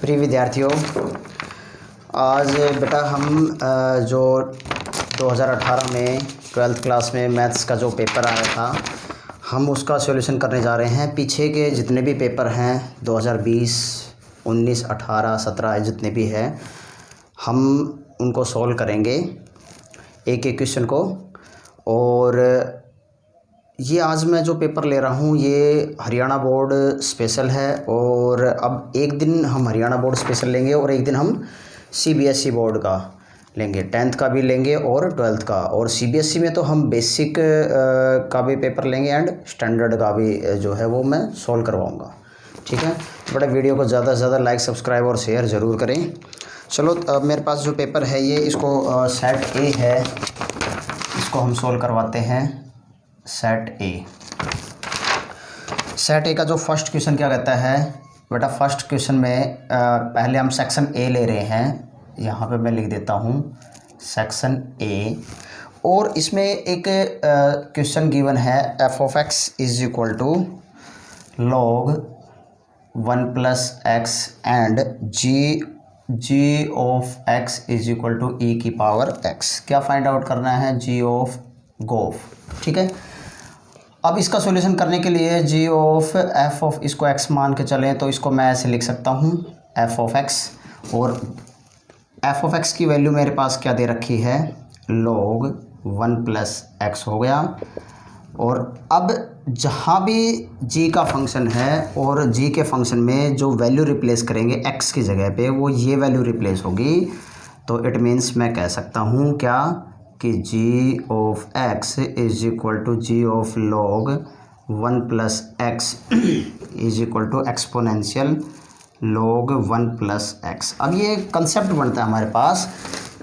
प्रिय विद्यार्थियों, आज बेटा हम जो 2018 में 12th क्लास में मैथ्स का जो पेपर आया था हम उसका सॉल्यूशन करने जा रहे हैं। पीछे के जितने भी पेपर हैं 2020, 19, 18, 17 जितने भी हैं हम उनको सॉल्व करेंगे एक एक क्वेश्चन को। और ये आज मैं जो पेपर ले रहा हूँ ये हरियाणा बोर्ड स्पेशल है। और अब एक दिन हम हरियाणा बोर्ड स्पेशल लेंगे और एक दिन हम सीबीएसई बोर्ड का लेंगे, 10th का भी लेंगे और 12th का। और सीबीएसई में तो हम बेसिक का भी पेपर लेंगे एंड स्टैंडर्ड का भी जो है वो मैं सॉल्व करवाऊँगा। ठीक है, बड़ा वीडियो को ज़्यादा से ज़्यादा लाइक, सब्सक्राइब और शेयर ज़रूर करें। चलो, अब मेरे पास जो पेपर है ये इसको सेट ए है, इसको हम सॉल्व करवाते हैं। सेट ए का जो फर्स्ट क्वेश्चन क्या कहता है बेटा, फर्स्ट क्वेश्चन में पहले हम सेक्शन ए ले रहे हैं। यहाँ पे मैं लिख देता हूँ सेक्शन ए। और इसमें एक क्वेश्चन गिवन है F of X is equal to log 1 plus X and G of X is equal to E की पावर एक्स। क्या फाइंड आउट करना है? जी ऑफ गोफ। ठीक है, अब इसका सॉल्यूशन करने के लिए जी ऑफ एफ ऑफ इसको एक्स मान के चलें तो इसको मैं ऐसे लिख सकता हूँ एफ ऑफ एक्स। और एफ ऑफ एक्स की वैल्यू मेरे पास क्या दे रखी है? लॉग 1 प्लस एक्स हो गया। और अब जहाँ भी जी का फंक्शन है और जी के फंक्शन में जो वैल्यू रिप्लेस करेंगे एक्स की जगह पे वो ये वैल्यू रिप्लेस होगी। तो इट मीन्स मैं कह सकता हूँ क्या कि G of X is equal to G of log 1 plus X is equal to exponential log 1 plus X. अब ये कंसेप्ट बनता है हमारे पास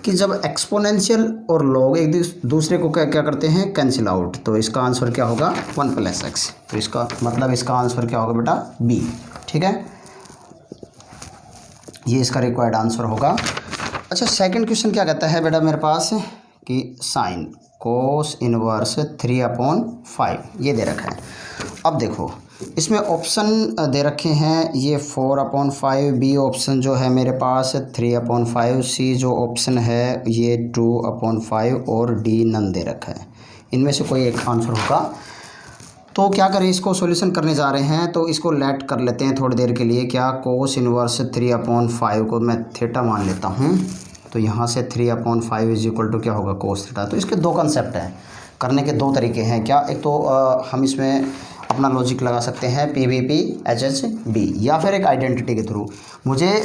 कि जब एक्सपोनेंशियल और लॉग एक दूसरे को क्या करते हैं? Cancel out. तो इसका आंसर क्या होगा? 1 प्लस एक्स। तो इसका मतलब इसका आंसर क्या होगा बेटा? बी। ठीक है, ये इसका रिक्वायर्ड आंसर होगा। अच्छा, सेकंड क्वेश्चन क्या कहता है बेटा मेरे पास कि साइन कोस इनवर्स 3/5 ये दे रखा है। अब देखो इसमें ऑप्शन दे रखे हैं ये 4/5, बी ऑप्शन जो है मेरे पास 3/5, सी जो ऑप्शन है ये 2/5 और डी नन दे रखा है। इनमें से कोई एक आंसर होगा। तो क्या करें, इसको सॉल्यूशन करने जा रहे हैं तो इसको लेट कर लेते हैं थोड़ी देर के लिए। क्या कोस इनवर्स 3/5 को मैं थीटा मान लेता हूँ। तो यहाँ से 3/5 इज इक्वल टू क्या होगा? Cos theta. तो इसके दो कंसेप्ट हैं, करने के दो तरीके हैं। क्या? एक तो हम इसमें अपना लॉजिक लगा सकते हैं PVP HHB, या फिर एक आइडेंटिटी के थ्रू। मुझे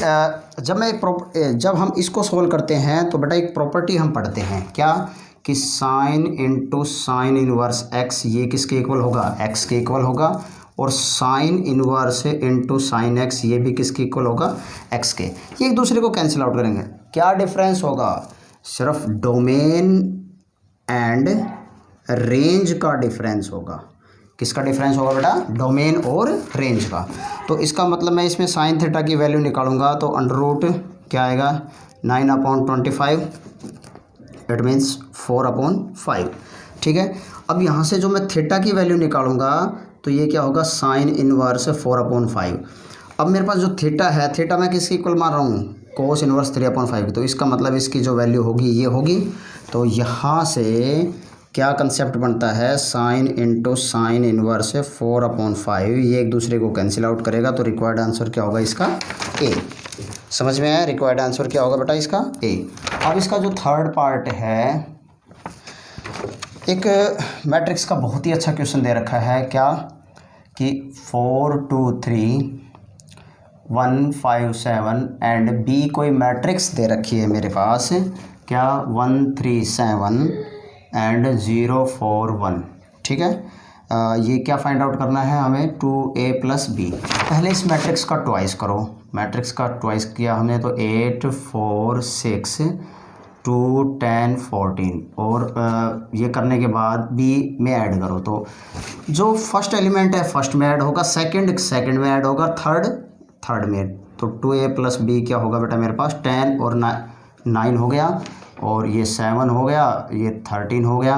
जब हम इसको सोल्व करते हैं तो बेटा एक प्रॉपर्टी हम पढ़ते हैं क्या कि sine into sine inverse x ये किसके इक्वल होगा? एक्स के इक्वल होगा। और sine inverse into sine x ये भी किसके इक्वल होगा? एक्स के। ये एक दूसरे को कैंसिल आउट करेंगे। क्या डिफरेंस होगा? सिर्फ डोमेन एंड रेंज का डिफरेंस होगा। किसका डिफरेंस होगा बेटा? डोमेन और रेंज का। तो इसका मतलब मैं इसमें साइन थीटा की वैल्यू निकालूंगा तो अंडर रूट क्या आएगा? 9/25। It means 4/5। ठीक है, अब यहाँ से जो मैं थीटा की वैल्यू निकालूंगा तो ये क्या होगा? Sine inverse 4/5। अब मेरे पास जो थीटा है, थीटा मैं किसके इक्वल मान रहा हूँ? Cos inverse 3/5। तो इसका मतलब इसकी जो वैल्यू होगी ये होगी। तो यहाँ से क्या कंसेप्ट बनता है? साइन इंटू साइन इनवर्स 4/5 ये एक दूसरे को कैंसिल आउट करेगा। तो रिक्वायर्ड आंसर क्या होगा इसका? ए। समझ में आया? रिक्वायर्ड आंसर क्या होगा बेटा इसका? ए। अब इसका जो थर्ड पार्ट है, एक मैट्रिक्स का बहुत ही अच्छा क्वेश्चन दे रखा है क्या कि 4 2 3 1 5 7 एंड बी कोई मैट्रिक्स दे रखी है मेरे पास क्या? 1 3 7 एंड 0 4 1। ठीक है, ये क्या फाइंड आउट करना है हमें? 2a + b। पहले इस मैट्रिक्स का ट्वाइस करो। मैट्रिक्स का ट्वाइस किया हमने तो 8 4 6 2 10 14। और ये करने के बाद b में ऐड करो तो जो फर्स्ट एलिमेंट है फर्स्ट में ऐड होगा, सेकंड में ऐड होगा, थर्ड में। तो 2a + b क्या होगा बेटा मेरे पास? 10 और 9 हो गया, और ये 7 हो गया, ये 13 हो गया,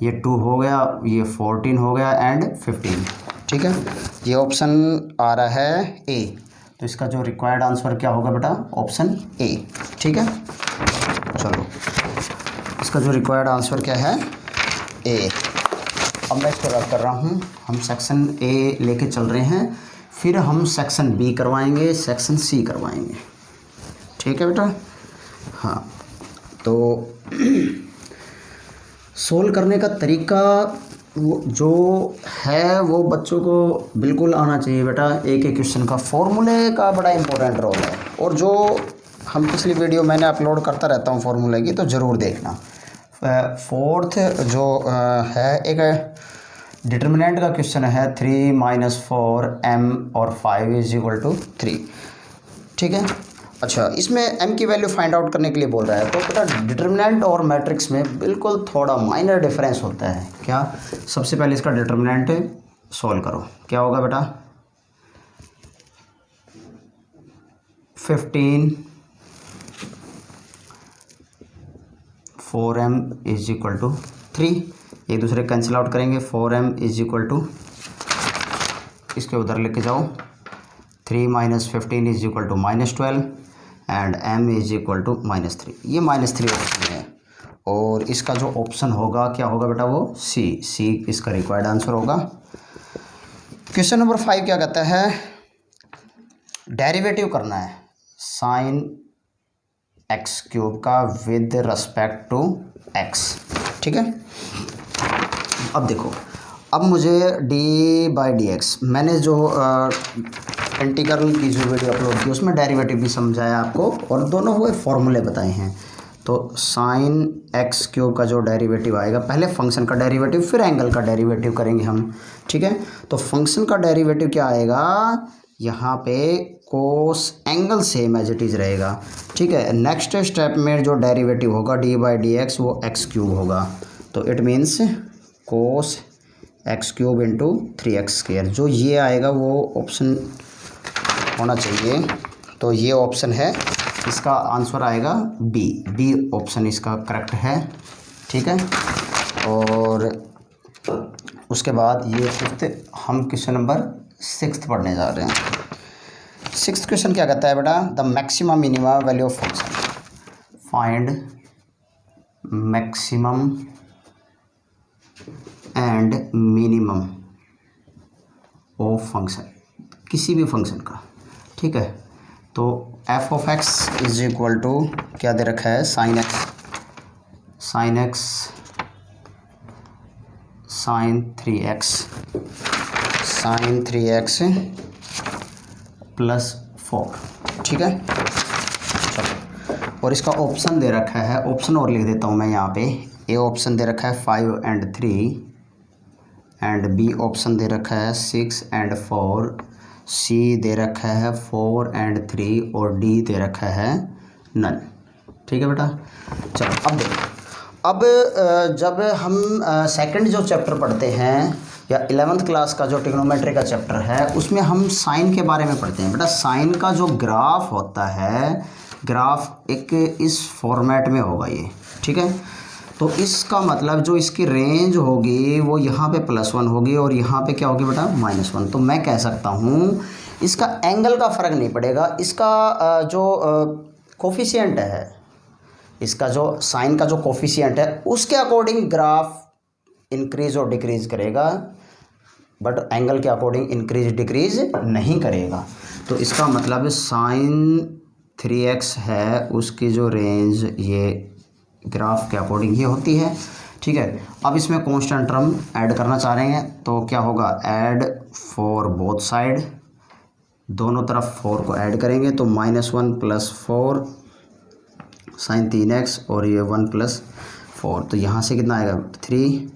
ये 2 हो गया, ये 14 हो गया एंड 15। ठीक है, ये ऑप्शन आ रहा है ए। तो इसका जो रिक्वायर्ड आंसर क्या होगा बेटा, ऑप्शन ए। ठीक है, चलो इसका जो रिक्वायर्ड आंसर क्या है, ए। अब मैं इसको रद्द कर रहा हूँ, हम सेक्शन ए लेके चल रहे हैं, फिर हम सेक्शन बी करवाएंगे, सेक्शन सी करवाएंगे। ठीक है बेटा, हाँ। तो सोल्व करने का तरीका वो जो है वो बच्चों को बिल्कुल आना चाहिए बेटा। एक एक क्वेश्चन का फॉर्मूले का बड़ा इंपॉर्टेंट रोल है, और जो हम पिछली वीडियो मैंने अपलोड करता रहता हूँ फॉर्मूले की, तो ज़रूर देखना। फोर्थ जो है एक डिटर्मिनेंट का क्वेश्चन है 3 - 4 m और 5 = 3। ठीक है, अच्छा इसमें m की वैल्यू फाइंड आउट करने के लिए बोल रहा है, तो बेटा डिटर्मिनेंट और मैट्रिक्स में बिल्कुल थोड़ा माइनर डिफरेंस होता है। क्या, सबसे पहले इसका डिटर्मिनेंट सॉल्व करो, क्या होगा बेटा, 15 4m = 3, एक दूसरे कैंसिल आउट करेंगे, 4m = इसके उधर लेके जाओ, 3 - 15 = -12 एंड m = -3। ये -3 ऑप्शन है, और इसका जो ऑप्शन होगा क्या होगा बेटा, वो सी इसका रिक्वायर्ड आंसर होगा। क्वेश्चन नंबर 5 क्या कहता है, डेरिवेटिव करना है sin x³ का विद रिस्पेक्ट टू x। ठीक है, अब देखो, अब मुझे d/dx, मैंने जो इंटीग्रल की जो वीडियो अपलोड की उसमें डेरिवेटिव भी समझाया आपको, और दोनों हुए फॉर्मूले बताए हैं। तो sin x³ का जो डेरिवेटिव आएगा, पहले फंक्शन का डेरिवेटिव फिर एंगल का डेरिवेटिव करेंगे हम। ठीक है, तो फंक्शन का डेरिवेटिव क्या आएगा, यहाँ पे cos angle same as it is रहेगा। ठीक है, नेक्स्ट स्टेप में जो डेरिवेटिव होगा d/dx वो x³ होगा, तो it means cos x³ × 3x²। जो ये आएगा वो ऑप्शन होना चाहिए, तो ये ऑप्शन है, इसका आंसर आएगा बी ऑप्शन इसका करेक्ट है। ठीक है, और उसके बाद ये फिफ्थ, हम क्वेश्चन नंबर 6 पढ़ने जा रहे हैं। 6th क्वेश्चन क्या कहता है बेटा, the maximum minimum value of function, find maximum and minimum of function, किसी भी फंक्शन का। ठीक है, तो f(x) = क्या दे रखा है, sin x sin 3x + 4। ठीक है, और इसका ऑप्शन दे रखा है, ऑप्शन और लिख देता हूँ मैं यहाँ पे। ए ऑप्शन दे रखा है 5 और 3, एंड बी ऑप्शन दे रखा है 6 और 4, सी दे रखा है 4 और 3, और डी दे रखा है नन। ठीक है बेटा, चलो अब देखो, अब जब हम सेकंड जो चैप्टर पढ़ते हैं, या 11th क्लास का जो ट्रिग्नोमेट्री का चैप्टर है, उसमें हम साइन के बारे में पढ़ते हैं। बेटा साइन का जो ग्राफ होता है, ग्राफ एक इस फॉर्मेट में होगा ये। ठीक है, तो इसका मतलब जो इसकी रेंज होगी वो यहाँ पे +1 होगी, और यहाँ पे क्या होगी बेटा, -1। तो मैं कह सकता हूँ इसका एंगल का फ़र्क नहीं पड़ेगा, इसका जो कोफिशिएंट है, इसका जो साइन का जो कोफिशिएंट है उसके अकॉर्डिंग ग्राफ इंक्रीज़ और डिक्रीज़ करेगा, बट एंगल के अकॉर्डिंग इंक्रीज डिक्रीज नहीं करेगा। तो इसका मतलब sin 3x है, उसकी जो रेंज ये ग्राफ के अकॉर्डिंग ही होती है। ठीक है, अब इसमें कांस्टेंट टर्म ऐड करना चाह रहे हैं, तो क्या होगा, ऐड फॉर बोथ साइड, दोनों तरफ 4 को ऐड करेंगे, तो -1 + 4 sin 3x, और ये 1 + 4, तो यहाँ से कितना आएगा, 3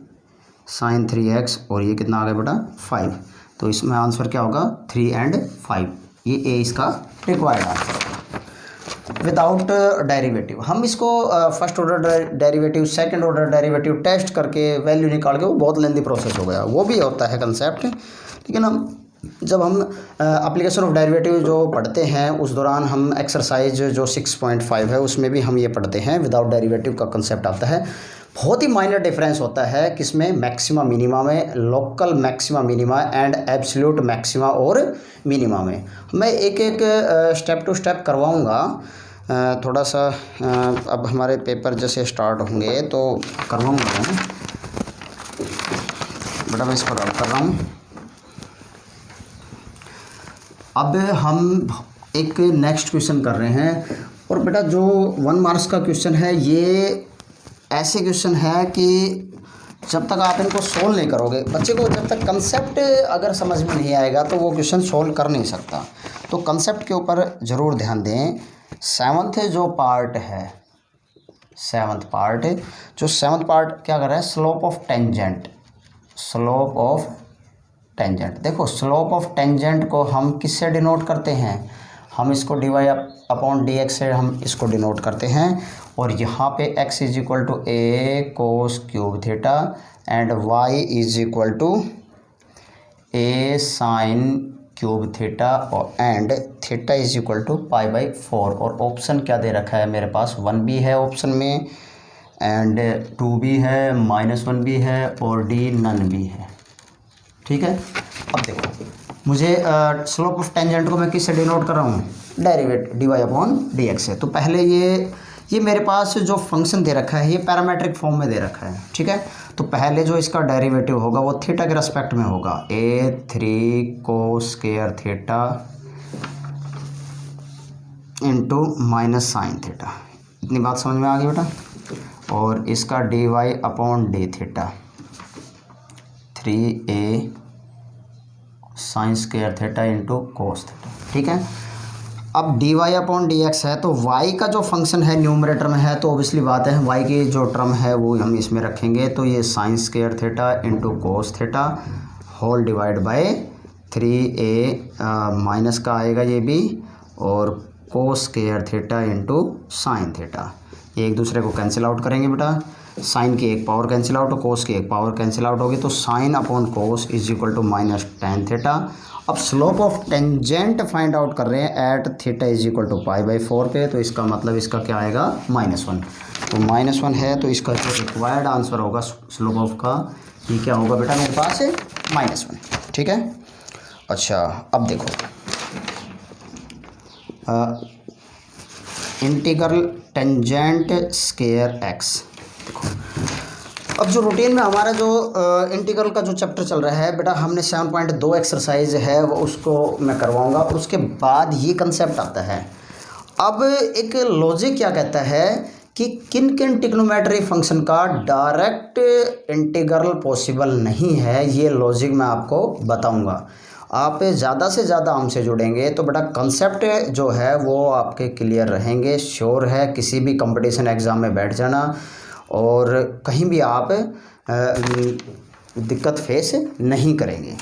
sin 3x, और ये कितना आ गया बेटा, 5। तो इसमें आंसर क्या होगा, 3 और 5। ये ए इसका रिक्वायर्ड आंसर विदाउट डेरिवेटिव। हम इसको first order derivative, second order derivative test करके वैल्यू निकाल के, वो बहुत लेंदी प्रोसेस हो गया, वो भी होता है कंसेप्ट। लेकिन हम जब हम एप्लीकेशन ऑफ डेरिवेटिव जो पढ़ते हैं, उस दौरान हम एक्सरसाइज जो 6.5 है उसमें भी हम ये पढ़ते हैं, विदाउट डेरिवेटिव का कंसेप्ट आता है। बहुत ही माइनर डिफरेंस होता है किसमें, मैक्सिमा मिनिमा में, local maxima minima and absolute maxima और मिनिमा में। मैं एक एक स्टेप टू स्टेप करवाऊंगा, थोड़ा सा अब हमारे पेपर जैसे स्टार्ट होंगे तो करवाऊंगा मैं। बेटा मैं इसको रब कर रहा हूँ। अब हम एक नेक्स्ट क्वेश्चन कर रहे हैं, और बेटा जो 1 मार्क्स का क्वेश्चन है ये ऐसे क्वेश्चन है कि जब तक आप इनको सोल्व नहीं करोगे, बच्चे को जब तक कंसेप्ट अगर समझ में नहीं आएगा तो वो क्वेश्चन सोल्व कर नहीं सकता। तो कंसेप्ट के ऊपर ज़रूर ध्यान दें। सेवन्थ जो पार्ट है, सेवन्थ पार्ट क्या कर रहा है, slope of tangent. Slope of tangent, देखो स्लोप ऑफ टेंजेंट को हम किससे डिनोट करते हैं, हम इसको dy अपॉन dx से हम इसको डिनोट करते हैं। और यहाँ पे x is equal to a cos cube theta and y is equal to a sine cube theta और and theta is equal to π/4। और ऑप्शन क्या दे रखा है मेरे पास, 1 भी है ऑप्शन में एंड 2 भी है, -1 भी है और d नन भी है। ठीक है, अब देखो मुझे स्लोप ऑफ टेंजेंट को मैं किससे डिनोट कर रहा हूँ, डेरिवेटिव dy अपॉन dx से। तो पहले ये मेरे पास जो फंक्शन दे रखा है ये पैरामेट्रिक फॉर्म में दे रखा है। ठीक है, तो पहले जो इसका डेरिवेटिव होगा वो थीटा के रेस्पेक्ट में होगा, a3 कोस square theta into minus sine theta. इतनी बात समझ में आ गई बेटा। और इसका dy upon D theta 3a sign square theta into cos theta. ठीक है, अब dy अपॉन dx है तो y का जो फंक्शन है न्यूमरेटर में है, तो ऑब्वियसली बात है y की जो टर्म है वो हम इसमें रखेंगे। तो ये sine square theta into cos theta whole divide by 3a minus का आएगा ये भी, और cos square theta into sine theta. ये एक दूसरे को कैंसिल आउट करेंगे बेटा, साइन की एक पावर कैंसिल आउट और कोस की एक पावर कैंसिल आउट होगी, तो sine upon cos is equal to minus ten theta. अब slope of tangent find out कर रहे हैं at theta is equal to π/4 पे, तो इसका मतलब इसका क्या आएगा, -1। तो -1 है तो इसका जो रिक्वायर्ड आंसर होगा स्लोप ऑफ का ये क्या होगा बेटा मेरे पास है -1। ठीक है, अच्छा अब देखो इंटीग्रल टेंजेंट स्क्वायर एक्स। देखो अब जो रूटीन में हमारा जो इंटीग्रल का जो चैप्टर चल रहा है बेटा, हमने 7.2 एक्सरसाइज है वो उसको मैं करवाऊंगा, और उसके बाद ये कंसेप्ट आता है। अब एक लॉजिक क्या कहता है कि किन किन ट्रिग्नोमेट्री फंक्शन का डायरेक्ट इंटीग्रल पॉसिबल नहीं है, ये लॉजिक मैं आपको बताऊंगा। आप ज़्यादा से ज़्यादा हमसे जुड़ेंगे तो बेटा कंसेप्ट जो है वो आपके क्लियर रहेंगे। श्योर है किसी भी कंपटीशन एग्ज़ाम में बैठ जाना और कहीं भी आप दिक्कत फेस नहीं करेंगे।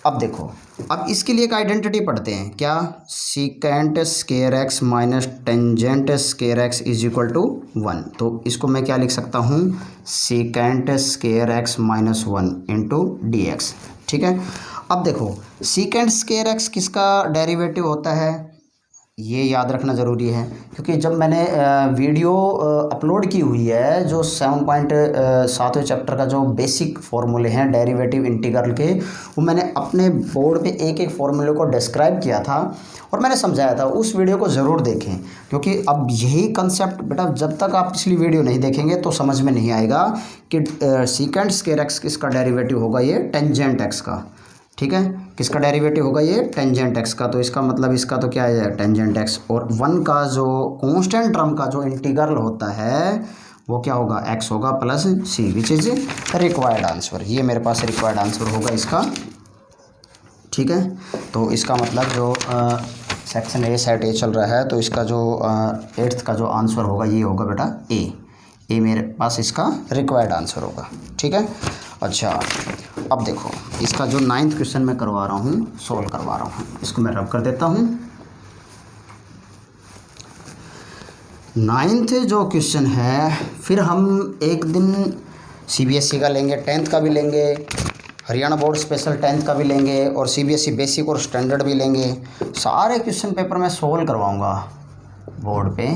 अब देखो, अब इसके लिए एक आइडेंटिटी पढ़ते हैं, क्या, secant square x minus tangent square x is equal to 1। तो इसको मैं क्या लिख सकता हूँ, secant square x minus 1 into d x. ठीक है, अब देखो सीकेंट स्क्वायर एक्स किसका डेरिवेटिव होता है ये याद रखना ज़रूरी है, क्योंकि जब मैंने वीडियो अपलोड की हुई है जो 7.7वें चैप्टर का जो बेसिक फार्मूले हैं डेरिवेटिव इंटीग्रल के, वो मैंने अपने बोर्ड पे एक एक फार्मूले को डिस्क्राइब किया था और मैंने समझाया था। उस वीडियो को ज़रूर देखें, क्योंकि अब यही कंसेप्ट बेटा जब तक आप पिछली वीडियो नहीं देखेंगे तो समझ में नहीं आएगा कि सीकेंट स्क्वायर एक्स किसका डेरिवेटिव होगा, ये टेंजेंट एक्स का। ठीक है, किसका डेरिवेटिव होगा, ये टेंजेंट एक्स का। तो इसका मतलब इसका तो क्या है, टेंजेंट एक्स। और 1 का जो कांस्टेंट टर्म का जो इंटीग्रल होता है वो क्या होगा, एक्स होगा plus c, which is required answer. ये मेरे पास रिक्वायर्ड आंसर होगा इसका। ठीक है, तो इसका मतलब जो सेक्शन ए सेट ए चल रहा है तो इसका जो 8th का जो आंसर होगा ये होगा बेटा ए मेरे पास इसका रिक्वायर्ड आंसर होगा। ठीक है, अच्छा अब देखो इसका जो 9th क्वेश्चन मैं करवा रहा हूँ, सॉल्व करवा रहा हूँ, इसको मैं रब कर देता हूँ। 9th जो क्वेश्चन है फिर हम एक दिन CBSE का लेंगे, 10th का भी लेंगे, हरियाणा बोर्ड स्पेशल 10th का भी लेंगे और CBSE बेसिक और स्टैंडर्ड भी लेंगे। सारे क्वेश्चन पेपर मैं सॉल्व करवाऊँगा बोर्ड पे।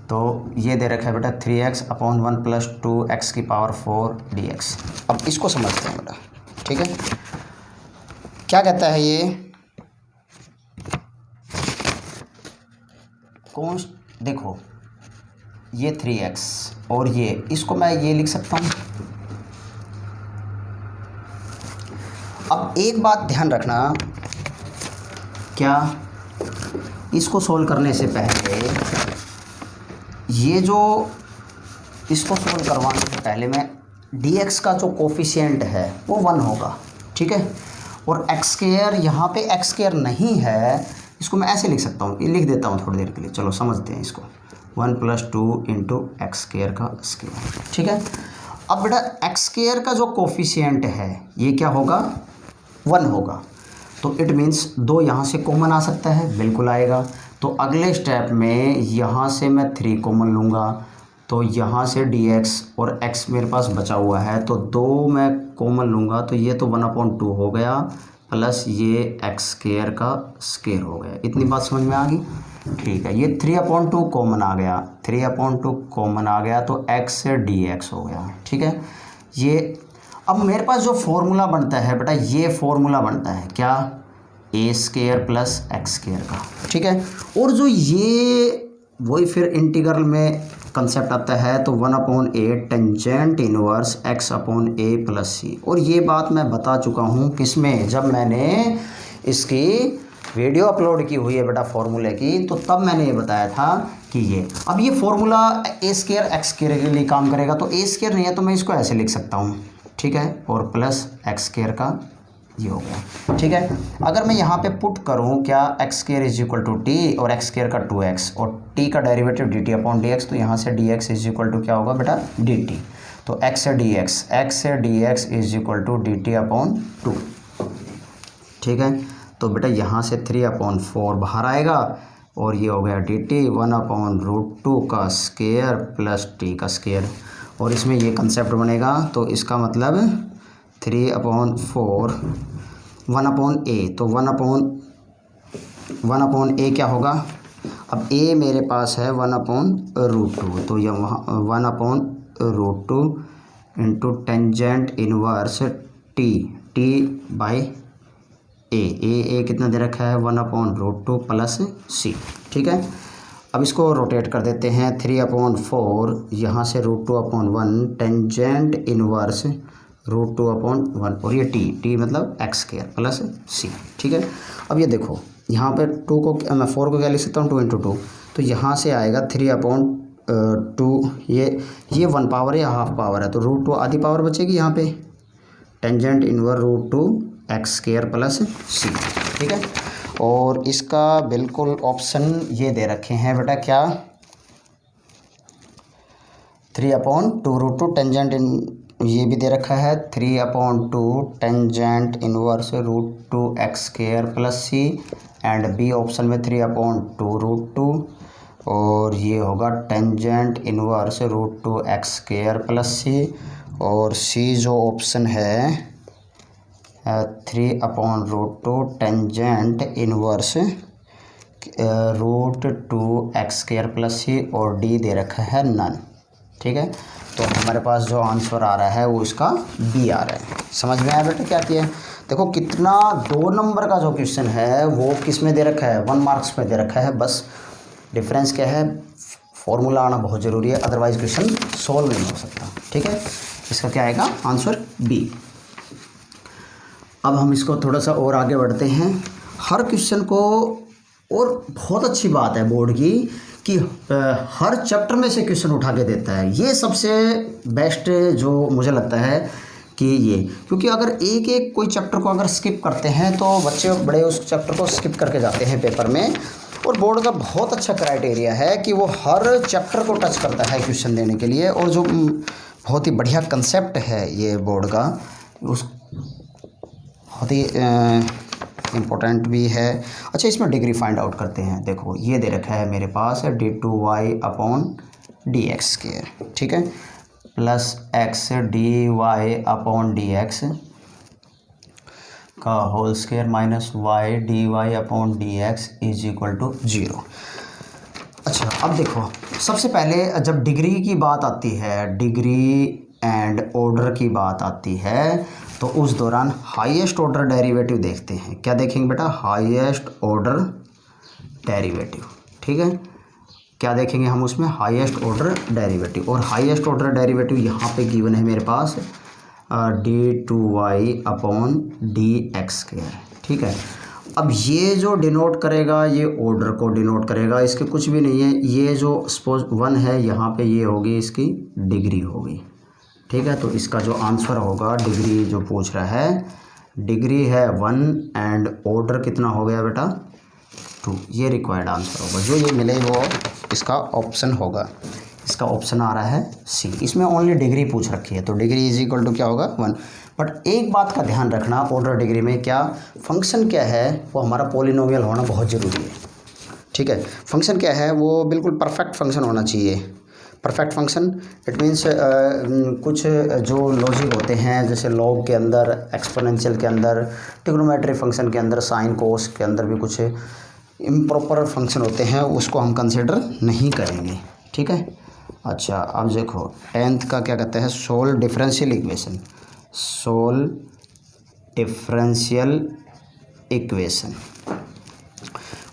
तो ये दे रखा है बेटा 3x अपॉन 1 प्लस 2x की पावर 4 dx। अब इसको समझते हैं बेटा, ठीक है। क्या कहता है ये, कौन, देखो ये 3x और ये, इसको मैं ये लिख सकता हूँ। अब एक बात ध्यान रखना, क्या इसको सोल्व करने से पहले ये जो, इसको सोल्व करवाने से पहले मैं dx का जो कोफिशिएंट है वो 1 होगा, ठीक है। और एक्स स्क्वायर, यहाँ पे एक्स स्क्वायर नहीं है, इसको मैं ऐसे लिख सकता हूँ, ये लिख देता हूँ थोड़ी देर के लिए, चलो समझते हैं इसको। 1 प्लस 2 इंटू एक्स स्क्वायर का स्क्वायर, ठीक है। अब बेटा एक्स स्क्वायर का जो कोफिशिएंट है ये क्या होगा, 1 होगा। तो इट मीन्स 2 यहाँ से कॉमन आ सकता है, बिल्कुल आएगा। तो अगले स्टेप में यहाँ से मैं 3 कॉमन लूँगा, तो यहाँ से dx और x मेरे पास बचा हुआ है, तो 2 मैं कॉमन लूँगा, तो ये तो 1/2 हो गया, प्लस ये एक्स स्क्वायर का स्क्वायर हो गया। इतनी बात समझ में आ गई, ठीक है। ये 3/2 कॉमन आ गया, 3/2 कॉमन आ गया, तो x से dx हो गया, ठीक है। ये अब मेरे पास जो फॉर्मूला बनता है बेटा, ये फॉर्मूला बनता है क्या, ए स्क्वायर प्लस एक्स स्क्वायर का, ठीक है। और जो ये वही फिर इंटीग्रल में कंसेप्ट आता है, तो 1/a tangent inverse x/a plus c। और ये बात मैं बता चुका हूँ किसमें, जब मैंने इसकी वीडियो अपलोड की हुई है बेटा फॉर्मूले की, तो तब मैंने ये बताया था कि ये, अब ये formula a square x square के लिए काम करेगा। तो a स्क्वायर नहीं है तो मैं इसको ऐसे लिख सकता हूँ, ठीक है, और प्लस एक्स स्क्वायर का ये हो गया, ठीक है। अगर मैं यहाँ पे पुट करूँ क्या, x square is equal to t और एक्स स्क्वायर का 2x और t का डेरिवेटिव dt अपॉन dx, तो यहाँ से dx इज इक्वल टू क्या होगा बेटा, dt। तो x से dx is equal to dt upon 2, ठीक है। तो बेटा यहाँ से 3/4 बाहर आएगा और ये हो गया dt 1/√2 का स्क्वायर प्लस t का स्क्वायर। और इसमें ये कंसेप्ट बनेगा, तो इसका मतलब 3/4 1/a, तो 1/a क्या होगा, अब a मेरे पास है 1/√2, तो यह वहाँ 1/√2 into tangent inverse t by a कितना दे रखा है, 1/√2 प्लस c, ठीक है। अब इसको रोटेट कर देते हैं, 3/4 यहाँ से √2/1 टेंजेंट इनवर्स √2/1 और ये t मतलब एक्स स्क्वायर प्लस c, ठीक है। अब ये देखो यहाँ पे 2 को मैं 4 को क्या लिख सकता हूँ, 2 × 2, तो यहाँ से आएगा 3/2, ये 1 पावर या हाफ पावर है, तो √2 आधी पावर बचेगी यहाँ पे, tangent inverse √2 x square plus c, ठीक है। और इसका बिल्कुल ऑप्शन ये दे रखे हैं बेटा, क्या 3/2 √2 टेंजेंट इन, ये भी दे रखा है 3/2 tangent inverse √2 x square plus c, and B option में 3/2 √2 और ये होगा tangent inverse √2 x square plus c, और c जो ऑप्शन है 3/√2 tangent inverse √2 x square plus c, और d दे रखा है नन, ठीक है। तो हमारे पास जो आंसर आ रहा है वो इसका बी आ रहा है। समझ में आया बेटा क्या किया, देखो कितना 2 नंबर का जो क्वेश्चन है वो किस में दे रखा है, 1 मार्क्स में दे रखा है। बस डिफरेंस क्या है, फॉर्मूला आना बहुत ज़रूरी है, अदरवाइज क्वेश्चन सॉल्व नहीं हो सकता, ठीक है। इसका क्या आएगा आंसर बी। अब हम इसको थोड़ा सा और आगे बढ़ते हैं। हर क्वेश्चन को, और बहुत अच्छी बात है बोर्ड की कि हर चैप्टर में से क्वेश्चन उठा के देता है, ये सबसे बेस्ट जो मुझे लगता है कि ये, क्योंकि अगर एक कोई चैप्टर को अगर स्किप करते हैं तो बच्चे बड़े उस चैप्टर को स्किप करके जाते हैं पेपर में। और बोर्ड का बहुत अच्छा क्राइटेरिया है कि वो हर चैप्टर को टच करता है क्वेश्चन देने के लिए, और जो बहुत ही बढ़िया कंसेप्ट है ये बोर्ड का, उस बहुत ही इम्पोर्टेंट भी है। अच्छा, इसमें डिग्री फाइंड आउट करते हैं। देखो ये दे रखा है मेरे पास d2y/dx², ठीक है, प्लस x dy/dx का whole square minus y dy/dx is equal to 0। अच्छा अब देखो, सबसे पहले जब डिग्री की बात आती है, डिग्री एंड ऑर्डर की बात आती है, तो उस दौरान हाईएस्ट ऑर्डर डेरिवेटिव देखते हैं। क्या देखेंगे बेटा? Highest order derivative. ठीक है, क्या देखेंगे हम उसमें? Highest order derivative. और हाईएस्ट ऑर्डर डेरिवेटिव यहाँ पे गिवन है मेरे पास d2y अपॉन dx²। ठीक है, अब ये जो डिनोट करेगा ये ऑर्डर को डिनोट करेगा, इसके कुछ भी नहीं है। ये जो सपोज 1 है यहाँ पे, ये होगी इसकी डिग्री होगी। ठीक है, तो इसका जो आंसर होगा, डिग्री जो पूछ रहा है, डिग्री है 1 एंड ऑर्डर कितना हो गया बेटा? 2। ये रिक्वायर्ड आंसर होगा, जो ये मिले वो इसका ऑप्शन होगा। इसका ऑप्शन आ रहा है सी। इसमें ओनली डिग्री पूछ रखी है, तो डिग्री इज इक्वल टू क्या होगा? 1। बट एक बात का ध्यान रखना, ऑर्डर डिग्री में क्या फंक्शन क्या है, वो हमारा पॉलिनोमियल होना बहुत ज़रूरी है। ठीक है, फंक्शन क्या है, वो बिल्कुल परफेक्ट फंक्शन होना चाहिए। परफेक्ट फंक्शन इट मीन्स कुछ जो लॉजिक होते हैं, जैसे लॉग के अंदर, एक्सपोनेंशियल के अंदर, ट्रिग्नोमेट्री फंक्शन के अंदर, साइन कोस के अंदर भी कुछ इम्प्रॉपर फंक्शन होते हैं, उसको हम कंसिडर नहीं करेंगे। ठीक है, अच्छा अब देखो 10th का क्या कहते हैं? Solve differential equation. Solve differential equation,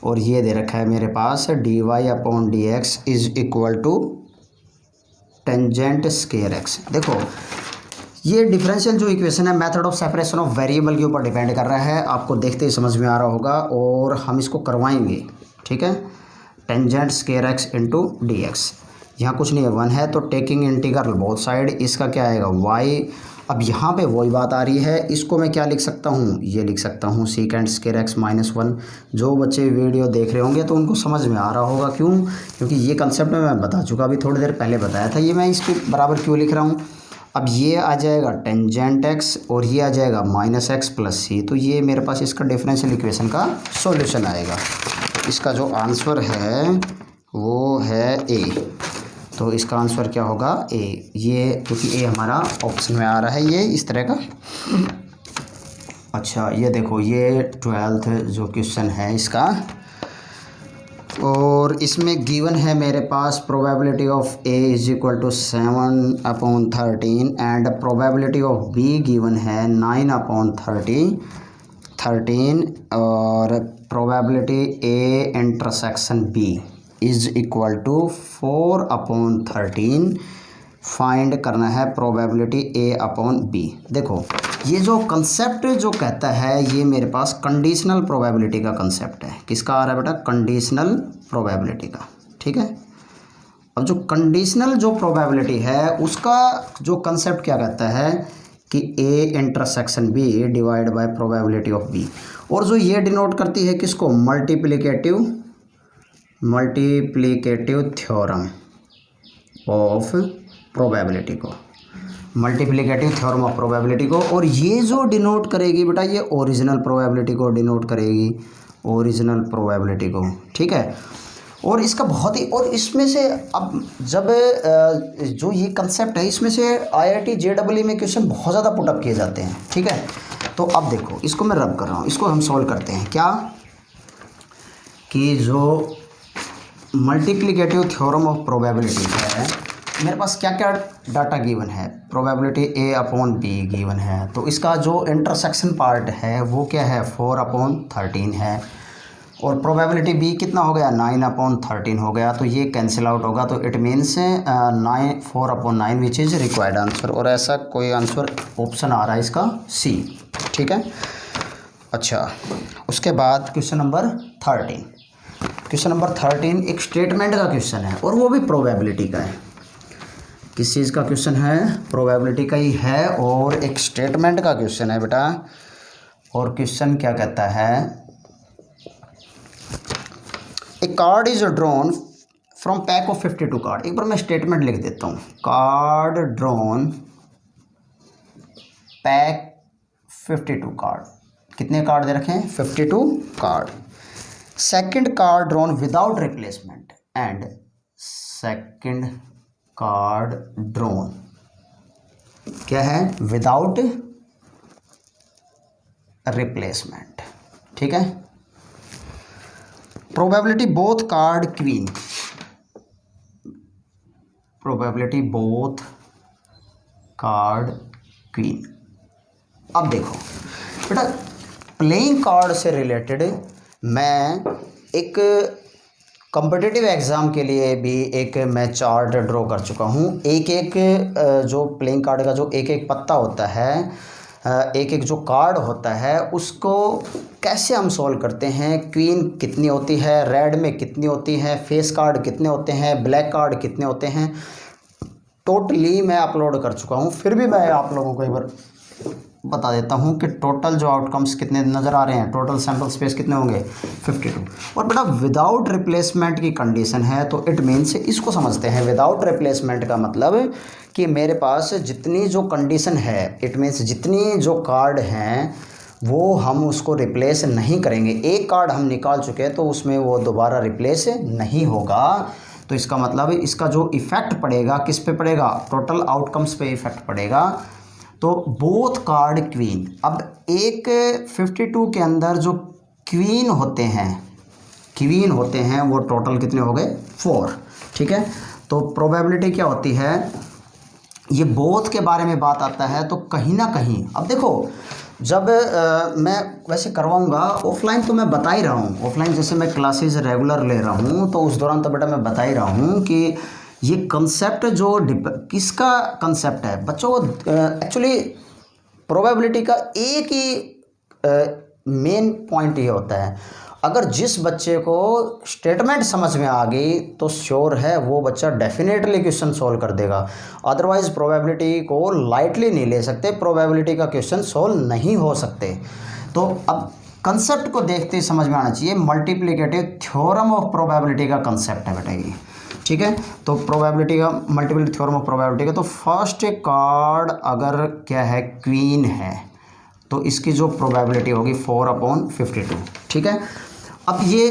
और ये दे रखा है मेरे पास dy अपॉन dx is equal to tangent square x। देखो ये डिफरेंशियल जो इक्वेशन है, method of separation of variable के ऊपर डिपेंड कर रहा है। आपको देखते ही समझ में आ रहा होगा, और हम इसको करवाएंगे। ठीक है, tangent square x into d x. यहाँ कुछ नहीं है, 1 है, तो टेकिंग इंटीग्रल बोथ साइड, इसका क्या आएगा? y। अब यहाँ पे वही बात आ रही है, इसको मैं क्या लिख सकता हूँ? ये लिख सकता हूँ सीकेंट स्क्वायर x माइनस 1। जो बच्चे वीडियो देख रहे होंगे तो उनको समझ में आ रहा होगा, क्यों? क्योंकि ये कंसेप्ट मैं बता चुका, अभी थोड़ी देर पहले बताया था। ये मैं इसके बराबर क्यों लिख रहा हूँ? अब ये आ जाएगा टेंजेंट x और ये आ जाएगा माइनस एक्स प्लस सी, तो ये मेरे पास इसका डिफरेंशियल इक्वेशन का सॉल्यूशन आएगा। इसका जो आंसर है वो है ए। तो इसका आंसर क्या होगा? ए। ये क्योंकि ए हमारा ऑप्शन में आ रहा है, ये इस तरह का। अच्छा ये देखो, ये 12th जो क्वेश्चन है इसका, और इसमें गिवन है मेरे पास probability of A is equal to 7 upon 13 and probability of B given है 9 अपॉन 13 और probability A intersection B is equal to 4 upon 13। Find करना है प्रोबेबिलिटी ए अपॉन बी। देखो ये जो कंसेप्ट जो कहता है, ये मेरे पास कंडीशनल प्रोबेबिलिटी का कंसेप्ट है। किसका आ रहा है बेटा? कंडीशनल प्रोबेबिलिटी का। ठीक है, अब जो कंडीशनल जो प्रोबेबिलिटी है उसका जो कंसेप्ट क्या कहता है कि A intersection B divide by probability of B, और जो ये डिनोट करती है किसको? मल्टीप्लिकेटिव थ्योरम ऑफ प्रोबेबिलिटी को, मल्टीप्लिकेटिव थ्योरम ऑफ प्रोबेबिलिटी को। और ये जो डिनोट करेगी बेटा, ये ओरिजिनल प्रोबेबिलिटी को डिनोट करेगी, ओरिजिनल प्रोबेबिलिटी को। ठीक है, और इसका बहुत ही, और इसमें से अब जब जो ये कंसेप्ट है, इसमें से IIT JEE में क्वेश्चन बहुत ज़्यादा पुटअप किए जाते हैं। ठीक है, तो अब देखो इसको मैं रब कर रहा हूँ, इसको हम सॉल्व करते हैं। क्या कि जो मल्टीप्लिकेटिव थ्योरम ऑफ प्रोबेबिलिटी है, मेरे पास क्या क्या डाटा गिवन है? Probability A upon B given है, तो इसका जो इंटरसेक्शन पार्ट है वो क्या है? 4 अपॉन 13 है, और प्रोबेबिलिटी बी कितना हो गया? 9 अपॉन 13 हो गया, तो ये कैंसिल आउट होगा, तो it means 4 upon 9 which is required answer. और ऐसा कोई आंसर ऑप्शन आ रहा है इसका सी। ठीक है, अच्छा उसके बाद क्वेश्चन नंबर 13। क्वेश्चन नंबर 13 एक स्टेटमेंट का क्वेश्चन है, और वो भी प्रोबेबिलिटी का है। किस चीज़ का क्वेश्चन है? प्रोबेबिलिटी का ही है, और एक स्टेटमेंट का क्वेश्चन है बेटा। और क्वेश्चन क्या कहता है? A card is drawn from pack of 52 card. एक बार मैं स्टेटमेंट लिख देता हूँ। Card drawn pack 52 card. कितने कार्ड दे रखे हैं? 52 card. Second card drawn without replacement and second card drawn क्या है? Without replacement. ठीक है, probability both card queen probability both card queen. अब देखो बेटा, प्लेइंग कार्ड से रिलेटेड मैं एक कॉम्पिटिटिव एग्ज़ाम के लिए भी एक मैं चार्ट ड्रॉ कर चुका हूँ। एक एक जो प्लेइंग कार्ड का जो एक एक पत्ता होता है, एक एक जो कार्ड होता है, उसको कैसे हम सॉल्व करते हैं। क्वीन कितनी होती है, रेड में कितनी होती है, फेस कार्ड कितने होते हैं, ब्लैक कार्ड कितने होते हैं, टोटली मैं अपलोड कर चुका हूँ। फिर भी मैं आप लोगों को एक बार बता देता हूँ कि टोटल जो आउटकम्स कितने नज़र आ रहे हैं, टोटल सैम्पल स्पेस कितने होंगे 52। और बेटा विदाउट रिप्लेसमेंट की कंडीशन है, तो इट मीन्स इसको समझते हैं। विदाउट रिप्लेसमेंट का मतलब कि मेरे पास जितनी जो कंडीशन है, इट मीन्स जितनी जो कार्ड हैं वो हम उसको रिप्लेस नहीं करेंगे। एक कार्ड हम निकाल चुके हैं तो उसमें वो दोबारा रिप्लेस नहीं होगा। तो इसका मतलब इसका जो इफ़ेक्ट पड़ेगा किस पे पड़ेगा, टोटल आउटकम्स पे इफ़ेक्ट पड़ेगा। तो बोथ कार्ड क्वीन। अब एक 52 के अंदर जो क्वीन होते हैं वो टोटल कितने हो गए 4। ठीक है, तो प्रोबेबिलिटी क्या होती है, ये बोथ के बारे में बात आता है तो कहीं ना कहीं। अब देखो जब मैं वैसे करवाऊंगा ऑफलाइन तो मैं बता ही रहा हूँ, ऑफलाइन जैसे मैं क्लासेस रेगुलर ले रहा हूँ तो उस दौरान तो बेटा मैं बता ही रहा हूँ कि ये कंसेप्ट जो किसका कंसेप्ट है बच्चों, एक्चुअली प्रोबेबिलिटी का एक ही मेन पॉइंट ये होता है, अगर जिस बच्चे को स्टेटमेंट समझ में आ गई तो श्योर है वो बच्चा डेफिनेटली क्वेश्चन सॉल्व कर देगा। अदरवाइज प्रोबेबिलिटी को लाइटली नहीं ले सकते, प्रोबेबिलिटी का क्वेश्चन सॉल्व नहीं हो सकते। तो अब कंसेप्ट को देखते ही समझ में आना चाहिए, मल्टीप्लिकेटिव थ्योरम ऑफ प्रोबेबिलिटी का कंसेप्ट है बेटा ये। ठीक है, तो प्रोबेबिलिटी का मल्टीप्लिकेटिव थ्योरम ऑफ प्रोबेबिलिटी का, तो फर्स्ट कार्ड अगर क्या है क्वीन है तो इसकी जो प्रोबेबिलिटी होगी 4/52। ठीक है, अब ये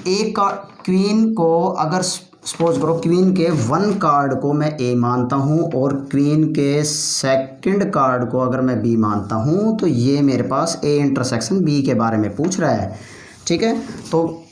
एक क्वीन को अगर सपोज करो क्वीन के 1 कार्ड को मैं ए मानता हूँ और क्वीन के सेकंड कार्ड को अगर मैं बी मानता हूँ, तो ये मेरे पास ए इंटरसेक्शन बी के बारे में पूछ रहा है। ठीक है, तो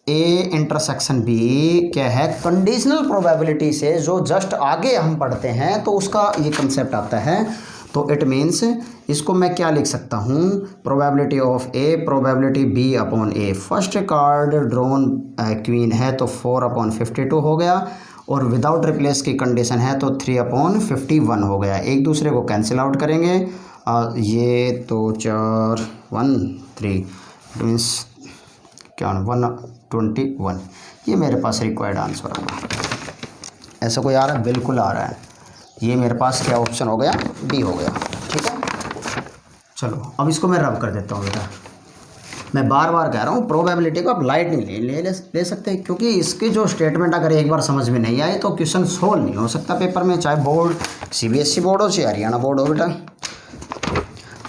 ए इंटरसेक्शन बी क्या है, कंडीशनल प्रोबेबिलिटी से जो जस्ट आगे हम पढ़ते हैं तो उसका ये कंसेप्ट आता है। तो इट मीन्स इसको मैं क्या लिख सकता हूँ, probability of A probability B upon A. First card drawn queen है तो 4/52 हो गया, और विदाउट रिप्लेस की कंडीशन है तो 3/51 हो गया। एक दूसरे को कैंसिल आउट करेंगे, ये तो 4 1 3 मीन्स क्या 121, ये मेरे पास रिक्वायर्ड आंसर होगा। ऐसा कोई आ रहा है, बिल्कुल आ रहा है, ये मेरे पास क्या ऑप्शन हो गया, डी हो गया। ठीक है, चलो अब इसको मैं रब कर देता हूँ बेटा। मैं बार बार कह रहा हूँ प्रोबेबिलिटी को आप लाइट नहीं ले सकते, क्योंकि इसकी जो स्टेटमेंट अगर एक बार समझ में नहीं आए तो क्वेश्चन सोल्व नहीं हो सकता पेपर में, चाहे बोर्ड CBSE बोर्ड हो चाहे हरियाणा बोर्ड हो बेटा।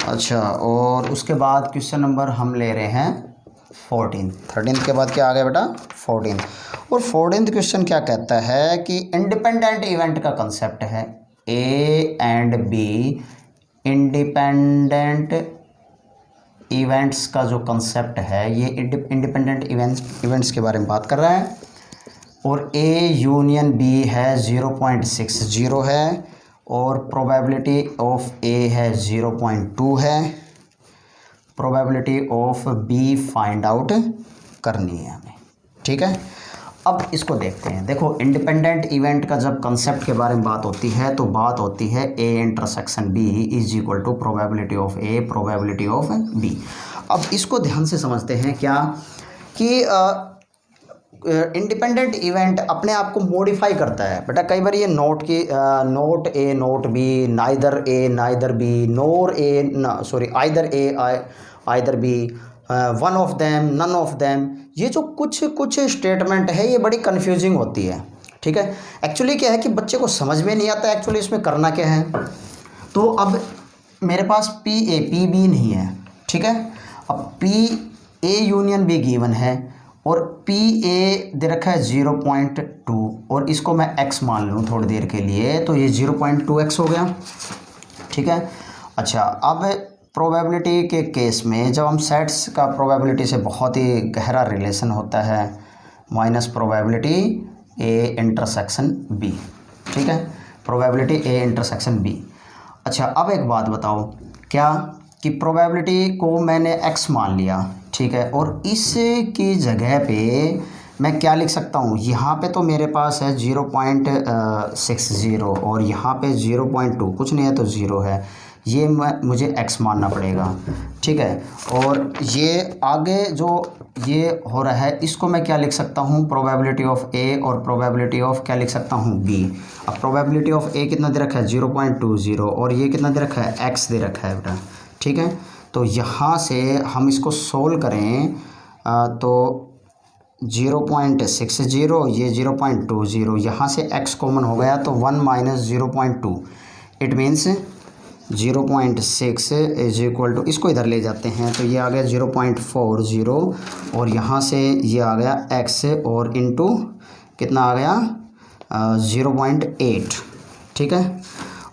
अच्छा, और उसके बाद क्वेश्चन नंबर हम ले रहे हैं 13 के बाद क्या आ गया बेटा 14। और 14 क्वेश्चन क्या कहता है कि इंडिपेंडेंट इवेंट का कंसेप्ट है, A and be independent events का जो कंसेप्ट है, ये इंडिपेंडेंट इवेंट्स के बारे में बात कर रहा है। और ए यूनियन बी है 0.60 है, और प्रोबेबिलिटी ऑफ ए है 0.2 है, probability of B find out करनी है हमें। ठीक है, अब इसको देखते हैं। देखो इंडिपेंडेंट इवेंट का जब कंसेप्ट के बारे में बात होती है तो बात होती है A intersection B is equal to probability of A probability of B. अब इसको ध्यान से समझते हैं क्या कि इंडिपेंडेंट इवेंट अपने आप को मॉडिफाई करता है बेटा। कई बार ये not A not B, neither A neither B, nor A either A either B, one of them none of them, ये जो कुछ स्टेटमेंट है ये बड़ी कन्फ्यूजिंग होती है। ठीक है, एक्चुअली क्या है कि बच्चे को समझ में नहीं आता एक्चुअली इसमें करना क्या है। तो अब मेरे पास पी बी नहीं है। ठीक है, अब P A union B given है और पी ए दे रखा है 0.2, और इसको मैं x मान लूँ थोड़ी देर के लिए, तो ये 0.2x हो गया। ठीक है, अच्छा अब प्रोबेबिलिटी के केस में जब हम सेट्स का प्रोबेबिलिटी से बहुत ही गहरा रिलेशन होता है, minus probability A intersection B. ठीक है, प्रोबेबिलिटी ए इंटरसेक्शन बी। अच्छा अब एक बात बताओ, क्या कि प्रोबेबिलिटी को मैंने x मान लिया, ठीक है, और इस की जगह पे मैं क्या लिख सकता हूँ, यहाँ पे तो मेरे पास है 0.60 और यहाँ पे 0.2, कुछ नहीं है तो 0 है, ये मुझे x मानना पड़ेगा, ठीक है। और ये आगे जो ये हो रहा है इसको मैं क्या लिख सकता हूँ, प्रोबेबिलिटी ऑफ a और प्रोबेबिलिटी ऑफ क्या लिख सकता हूँ b। अब प्रोबेबिलिटी ऑफ a कितना दे रखा है 0.20 और ये कितना दे रखा है x दे रखा है बेटा, ठीक है। तो यहाँ से हम इसको सोल्व करें तो 0.60 ये 0.20, यहाँ से x कॉमन हो गया तो 1 minus 0.2, it means 0.6 is equal to, इसको इधर ले जाते हैं तो ये आ गया 0.40 और यहाँ से ये आ गया x और इनटू कितना आ गया 0.8, ठीक है।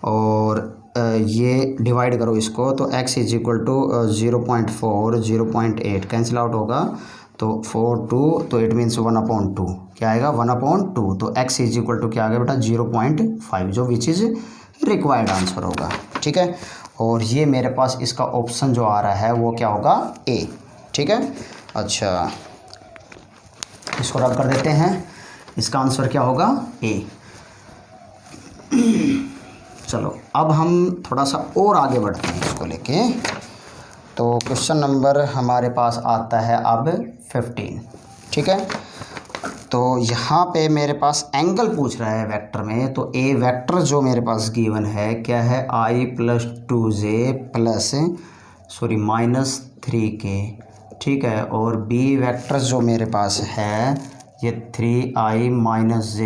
और ये डिवाइड करो इसको तो x is equal to 0.4 0.8 cancel out होगा तो 4 तो इट मीन्स 1/2 क्या आएगा 1/2, तो x इज इक्वल टू क्या आ गया बेटा 0.5 जो विच इज़ रिक्वायर्ड आंसर होगा, ठीक है। और ये मेरे पास इसका ऑप्शन जो आ रहा है वो क्या होगा ए, ठीक है। अच्छा इसको रब कर देते हैं, इसका आंसर क्या होगा ए। चलो अब हम थोड़ा सा और आगे बढ़ते हैं इसको लेके, तो क्वेश्चन नंबर हमारे पास आता है अब 15, ठीक है। तो यहाँ पे मेरे पास एंगल पूछ रहा है वेक्टर में, तो ए वेक्टर जो मेरे पास गिवन है क्या है i+2j प्लस -3k, ठीक है। और बी वेक्टर जो मेरे पास है ये 3i - j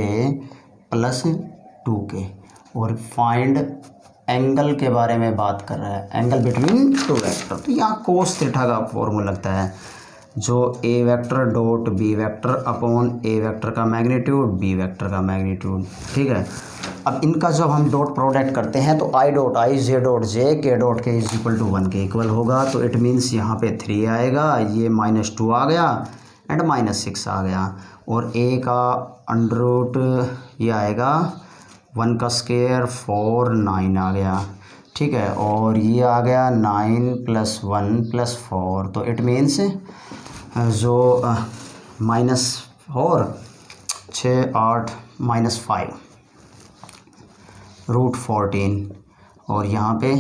प्लस 2k, और फाइंड एंगल के बारे में बात कर रहा है, एंगल बिटवीन टू वेक्टर। तो यहाँ कोस थीटा का फॉर्मूला लगता है, जो A vector dot B vector upon A vector का मैग्नीट्यूड बी वेक्टर का मैग्नीट्यूड, ठीक है। अब इनका जब हम डॉट प्रोडक्ट करते हैं तो i dot i j dot j k dot k is equal to 1 के इक्वल होगा, तो इट मीन्स यहाँ पे 3 आएगा, ये -2 आ गया एंड -6 आ गया, और a का अंडर रूट ये आएगा 1 का स्क्वायर 4 9 आ गया, ठीक है। और ये आ गया 9 + 1 + 4, तो इट मीन्स जो -4 6 8 -5 √14 और यहाँ पे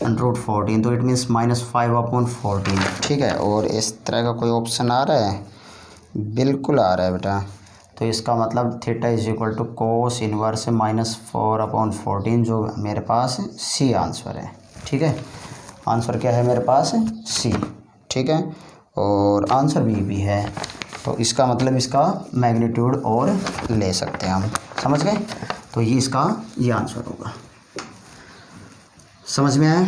√14, तो इट मीन्स -5/14, ठीक है। और इस तरह का कोई ऑप्शन आ रहा है, बिल्कुल आ रहा है बेटा, तो इसका मतलब theta is equal to cos inverse -4/14 जो मेरे पास सी आंसर है, ठीक है। आंसर क्या है मेरे पास सी, ठीक है। और आंसर भी है, तो इसका मतलब इसका मैग्नीट्यूड और ले सकते हैं हम, समझ गए। तो ये इसका ये आंसर होगा, समझ में आया।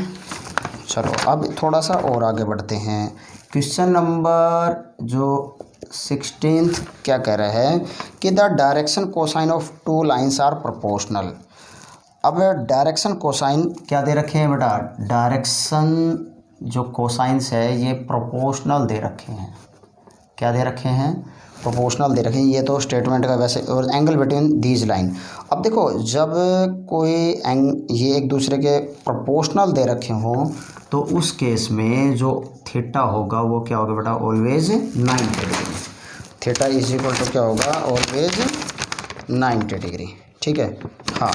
चलो अब थोड़ा सा और आगे बढ़ते हैं। क्वेश्चन नंबर जो 16 क्या कह रहा है कि the direction cosine of 2 lines are proportional. अब डायरेक्शन कोसाइन क्या दे रखे हैं बेटा, डायरेक्शन जो कोसाइंस है ये प्रोपोर्शनल दे रखे हैं, क्या दे रखे हैं प्रोपोर्शनल दे रखे हैं, ये तो स्टेटमेंट का वैसे। और एंगल बिटवीन दीज लाइन, अब देखो जब कोई ये एक दूसरे के प्रोपोर्शनल दे रखे हों तो उस केस में जो थीटा होगा वो क्या होगा बेटा always 90 degree, theta is equal to क्या होगा ऑलवेज 90 डिग्री, ठीक है। हाँ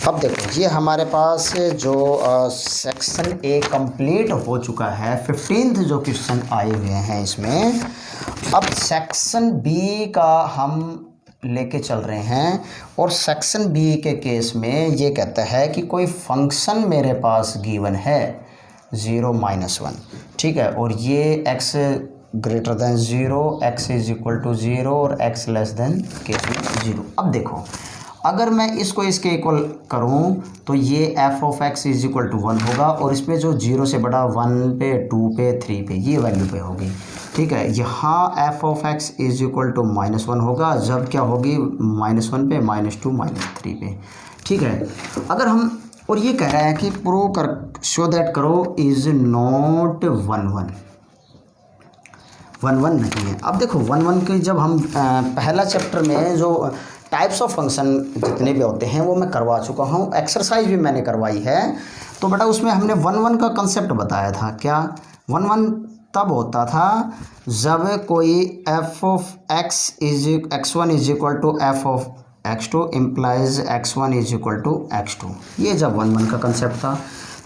अब देखो ये हमारे पास जो सेक्शन ए कंप्लीट हो चुका है, 15th जो क्वेश्चन आए हुए हैं इसमें। अब सेक्शन बी का हम लेके चल रहे हैं, और सेक्शन बी के केस में ये कहता है कि कोई फंक्शन मेरे पास गिवन है 0 - 1, ठीक है। और ये x greater than 0, x is equal to 0 और x लेस देन केस में 0। अब देखो अगर मैं इसको इसके इक्वल करूं तो ये f(x) इज इक्वल टू 1 होगा, और इसमें जो 0 से बड़ा 1 पे 2 पे 3 पे ये वैल्यू पे होगी, ठीक है। यहाँ f(x) इज इक्वल टू -1 होगा, जब क्या होगी -1 पे -2 -3 पे, ठीक है। अगर हम और ये कह रहा है कि प्रूव कर शो दैट करो इज नॉट 1 1 नहीं है। अब देखो 1 1 के जब हम पहला चैप्टर में जो टाइप्स ऑफ फंक्शन जितने भी होते हैं वो मैं करवा चुका हूँ, एक्सरसाइज भी मैंने करवाई है। तो बेटा उसमें हमने 1 का कंसेप्ट बताया था। क्या 1 तब होता था जब कोई f of x1 is equal to f of x2 implies x1 is equal to x2। ये जब 1 का कंसेप्ट था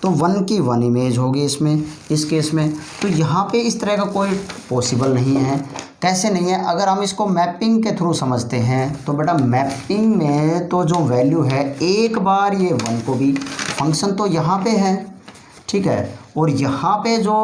तो 1 की 1 इमेज होगी इसमें, इस केस में। तो यहाँ पे इस तरह का कोई पॉसिबल नहीं है। कैसे नहीं है? अगर हम इसको मैपिंग के थ्रू समझते हैं तो बेटा मैपिंग में तो जो वैल्यू है एक बार ये 1 को भी, फंक्शन तो यहाँ पे है, ठीक है, और यहाँ पे जो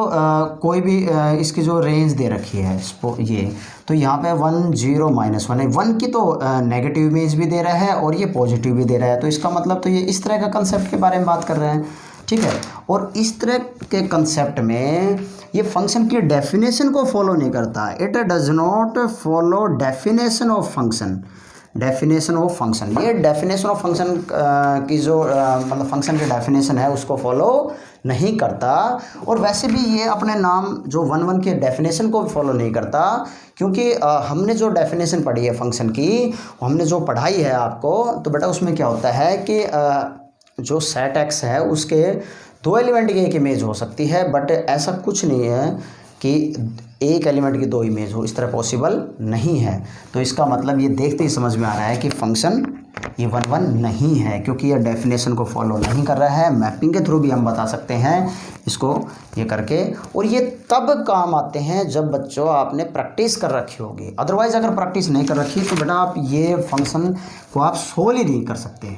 कोई भी इसकी जो रेंज दे रखी है ये, तो यहाँ पे 1 0 -1 है। 1 की तो नेगेटिव इमेज भी दे रहा है और ये पॉजिटिव भी दे रहा है। तो इसका मतलब तो ये इस तरह का कंसेप्ट के बारे में बात कर रहे हैं, ठीक है। और इस तरह के कंसेप्ट में ये फंक्शन की डेफिनेशन को फॉलो नहीं करता। It does not follow definition of function. Definition of function, ये डेफिनेशन ऑफ फंक्शन की जो मतलब फंक्शन की डेफिनेशन है उसको फॉलो नहीं करता। और वैसे भी ये अपने नाम जो 1 के डेफिनेशन को फॉलो नहीं करता, क्योंकि हमने जो डेफिनेशन पढ़ी है फंक्शन की, हमने जो पढ़ाई है आपको, तो बेटा उसमें क्या होता है कि जो सेट एक्स है उसके 2 एलिमेंट की एक इमेज हो सकती है, बट ऐसा कुछ नहीं है कि एक एलिमेंट की 2 इमेज हो, इस तरह पॉसिबल नहीं है। तो इसका मतलब ये देखते ही समझ में आ रहा है कि फंक्शन ये 1 नहीं है, क्योंकि ये डेफिनेशन को फॉलो नहीं कर रहा है। मैपिंग के थ्रू भी हम बता सकते हैं इसको ये करके, और ये तब काम आते हैं जब बच्चों आपने प्रैक्टिस कर रखी होगी। अदरवाइज़ अगर प्रैक्टिस नहीं कर रखी तो बेटा आप ये फंक्शन को आप सोल्व ही नहीं कर सकते।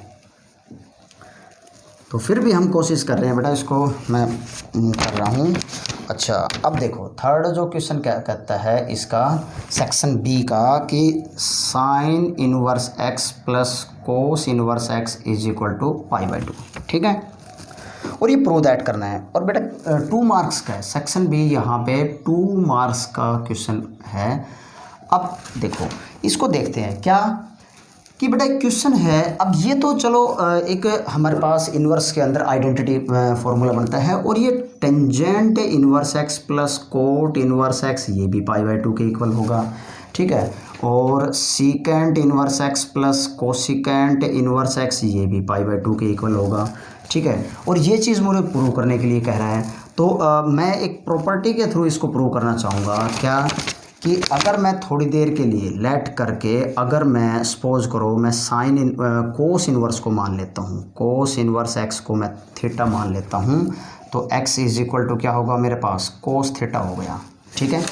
तो फिर भी हम कोशिश कर रहे हैं बेटा, इसको मैं कर रहा हूँ। अच्छा, अब देखो थर्ड जो क्वेश्चन क्या कहता है इसका, सेक्शन बी का, कि sine inverse x plus cos inverse X is equal to π/2, ठीक है। और ये प्रूव दैट करना है। और बेटा 2 मार्क्स का है सेक्शन बी, यहाँ पे 2 मार्क्स का क्वेश्चन है। अब देखो इसको देखते हैं क्या कि बेटा क्वेश्चन है। अब ये तो चलो एक हमारे पास इन्वर्स के अंदर आइडेंटिटी फॉर्मूला बनता है, और ये tangent inverse x plus coat inverse x ये भी π/2 के इक्वल होगा, ठीक है। और secant inverse x plus cosecant inverse x ये भी π/2 के इक्वल होगा, ठीक है। और ये चीज़ मुझे प्रूव करने के लिए कह रहा है, तो मैं एक प्रॉपर्टी के थ्रू इसको प्रूव करना चाहूँगा। क्या कि अगर मैं थोड़ी देर के लिए लेट करके, अगर मैं सपोज करो मैं कोस इन्वर्स को मान लेता हूँ, कोस इन्वर्स एक्स को मैं थीटा मान लेता हूँ, तो x इज इक्वल टू क्या होगा मेरे पास, कोस थीटा हो गया, ठीक है।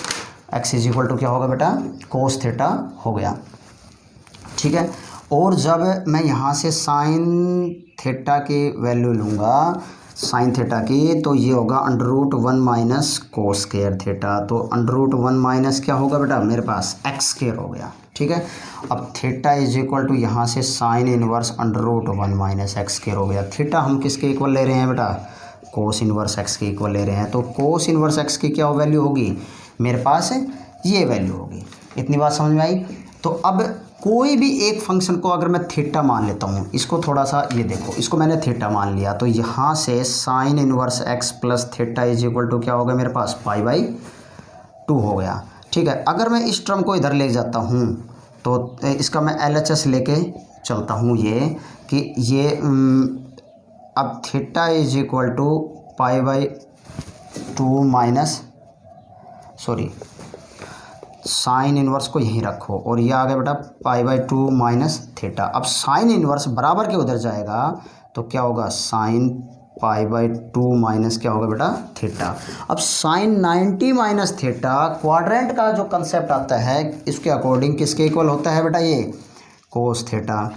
x इज इक्वल टू क्या होगा बेटा, कोस थीटा हो गया, ठीक है। और जब मैं यहाँ से साइन थीटा की वैल्यू लूँगा, साइन थीटा की, तो ये होगा √1 माइनस कोस स्क्वायर थीटा। तो √1 माइनस क्या होगा बेटा मेरे पास, एक्स स्क्वायर हो गया, ठीक है। अब थीटा इज इक्वल टू यहाँ से sine inverse √1 minus x square हो गया। थीटा हम किसके इक्वल ले रहे हैं बेटा, कोस इनवर्स एक्स के इक्वल ले रहे हैं। तो कोस इनवर्स एक्स की क्या वैल्यू होगी मेरे पास, ये वैल्यू होगी। इतनी बात समझ में आई। तो अब कोई भी एक फंक्शन को अगर मैं थीटा मान लेता हूँ, इसको थोड़ा सा ये देखो, इसको मैंने थीटा मान लिया, तो यहाँ से sine inverse x plus theta is equal to क्या होगा मेरे पास, π/2 हो गया, ठीक है। अगर मैं इस टर्म को इधर ले जाता हूँ तो इसका मैं LHS लेके चलता हूँ, ये कि ये अब theta is equal to π/2 minus, sorry sine inverse को यहीं रखो, और ये आ गया बेटा π/2 माइनस थीटा। अब साइन इन्वर्स बराबर के उधर जाएगा तो क्या होगा, साइन π/2 माइनस क्या होगा बेटा, थीटा। अब साइन 90 माइनस थीटा, क्वाड्रेंट का जो कंसेप्ट आता है इसके अकॉर्डिंग किसके इक्वल होता है बेटा, ये कोस थीटा,